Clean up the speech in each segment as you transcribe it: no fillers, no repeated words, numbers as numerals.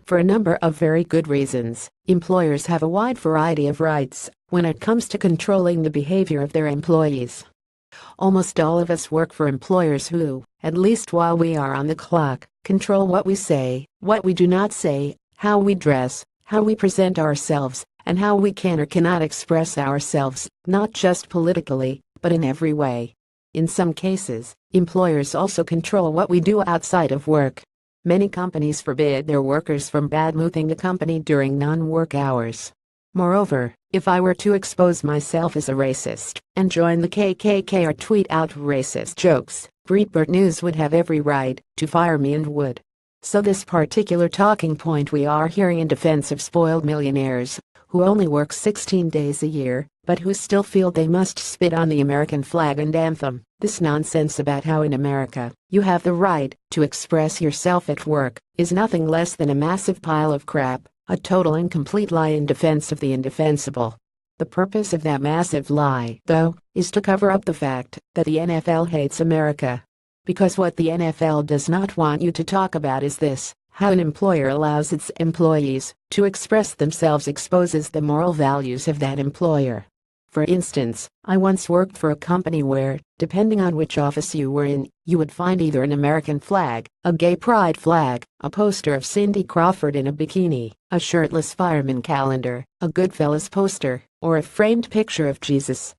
For a number of very good reasons, employers have a wide variety of rights when it comes to controlling the behavior of their employees. Almost all of us work for employers who, at least while we are on the clock, control what we say, what we do not say, how we dress, how we present ourselves, and how we can or cannot express ourselves, not just politically, but in every way. In some cases, employers also control what we do outside of work. Many companies forbid their workers from badmouthing the company during non-work hours. Moreover, if I were to expose myself as a racist and join the KKK or tweet out racist jokes, Breitbart News would have every right to fire me and would. So this particular talking point we are hearing in defense of spoiled millionaires who only work 16 days a year, but who still feel they must spit on the American flag and anthem. This nonsense about how in America you have the right to express yourself at work is nothing less than a massive pile of crap, a total and complete lie in defense of the indefensible. The purpose of that massive lie, though, is to cover up the fact that the NFL hates America. Because what the NFL does not want you to talk about is this: how an employer allows its employees to express themselves exposes the moral values of that employer. For instance, I once worked for a company where, depending on which office you were in, you would find either an American flag, a gay pride flag, a poster of Cindy Crawford in a bikini, a shirtless fireman calendar, a Goodfellas poster, or a framed picture of Jesus.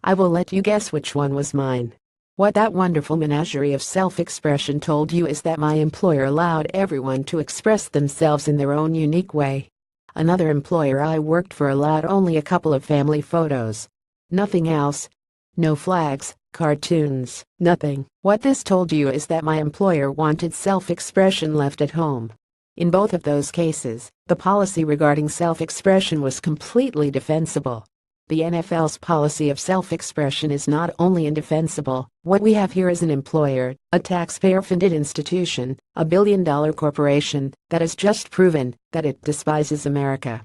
I will let you guess which one was mine. What that wonderful menagerie of self-expression told you is that my employer allowed everyone to express themselves in their own unique way. Another employer I worked for allowed only a couple of family photos. Nothing else. No flags, cartoons, nothing. What this told you is that my employer wanted self-expression left at home. In both of those cases, the policy regarding self-expression was completely defensible. The NFL's policy of self-expression is not only indefensible, what we have here is an employer, a taxpayer-funded institution, a billion-dollar corporation, that has just proven that it despises America.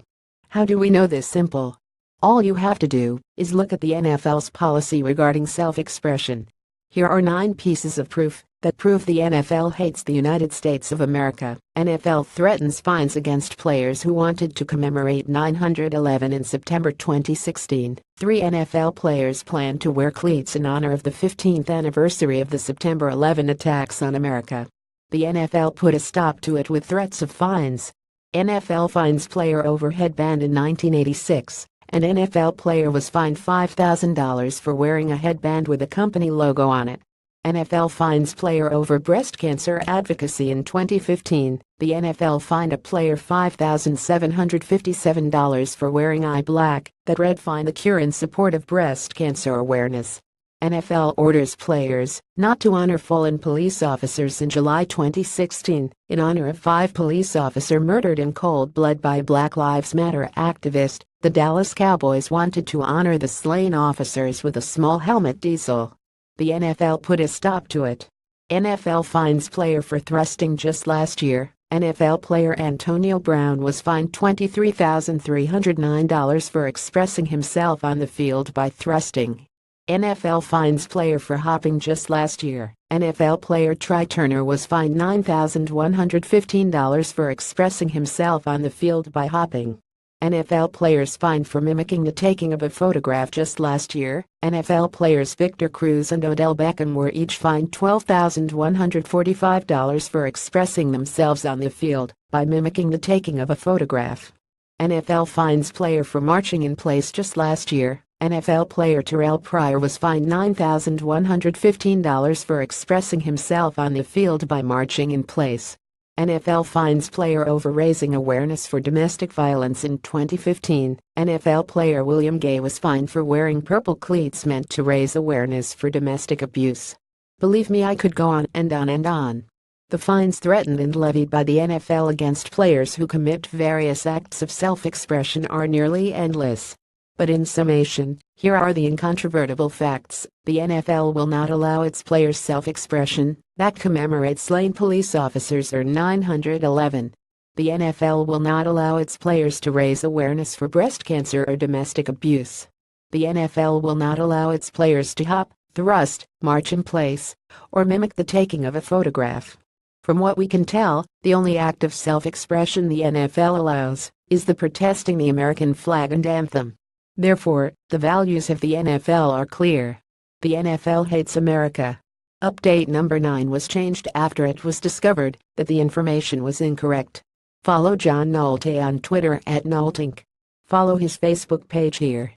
How do we know this? Simple. All you have to do is look at the NFL's policy regarding self-expression. Here are 9 pieces of proof that prove the NFL hates the United States of America. NFL threatens fines against players who wanted to commemorate 9/11 in September 2016. 3 NFL players plan to wear cleats in honor of the 15th anniversary of the September 11 attacks on America. The NFL put a stop to it with threats of fines. NFL fines player over headband in 1986. An NFL player was fined $5,000 for wearing a headband with a company logo on it. NFL fines player over breast cancer advocacy in 2015. The NFL fined a player $5,757 for wearing eye black that read "Find the cure in support of breast cancer awareness." NFL orders players not to honor fallen police officers in July 2016 in honor of 5 police officers murdered in cold blood by a Black Lives Matter activist. The Dallas Cowboys wanted to honor the slain officers with a small helmet decal. The NFL put a stop to it. NFL fines player for thrusting. Just last year, NFL player Antonio Brown was fined $23,309 for expressing himself on the field by thrusting. NFL fines player for hopping. Just last year, NFL player Try Turner was fined $9,115 for expressing himself on the field by hopping. NFL players fined for mimicking the taking of a photograph. Just last year, NFL players Victor Cruz and Odell Beckham were each fined $12,145 for expressing themselves on the field by mimicking the taking of a photograph. NFL fines player for marching in place. Just last year, NFL player Terrell Pryor was fined $9,115 for expressing himself on the field by marching in place. NFL fines player over raising awareness for domestic violence in 2015. NFL player William Gay was fined for wearing purple cleats meant to raise awareness for domestic abuse. Believe me, I could go on and on and on. The fines threatened and levied by the NFL against players who commit various acts of self-expression are nearly endless. But in summation, here are the incontrovertible facts. The NFL will not allow its players self-expression that commemorates slain police officers or 9/11. The NFL will not allow its players to raise awareness for breast cancer or domestic abuse. The NFL will not allow its players to hop, thrust, march in place, or mimic the taking of a photograph. From what we can tell, the only act of self-expression the NFL allows is the protesting the American flag and anthem. Therefore, the values of the NFL are clear. The NFL hates America. Update number 9 was changed after it was discovered that the information was incorrect. Follow John Nolte on Twitter @NolteInc. Follow his Facebook page here.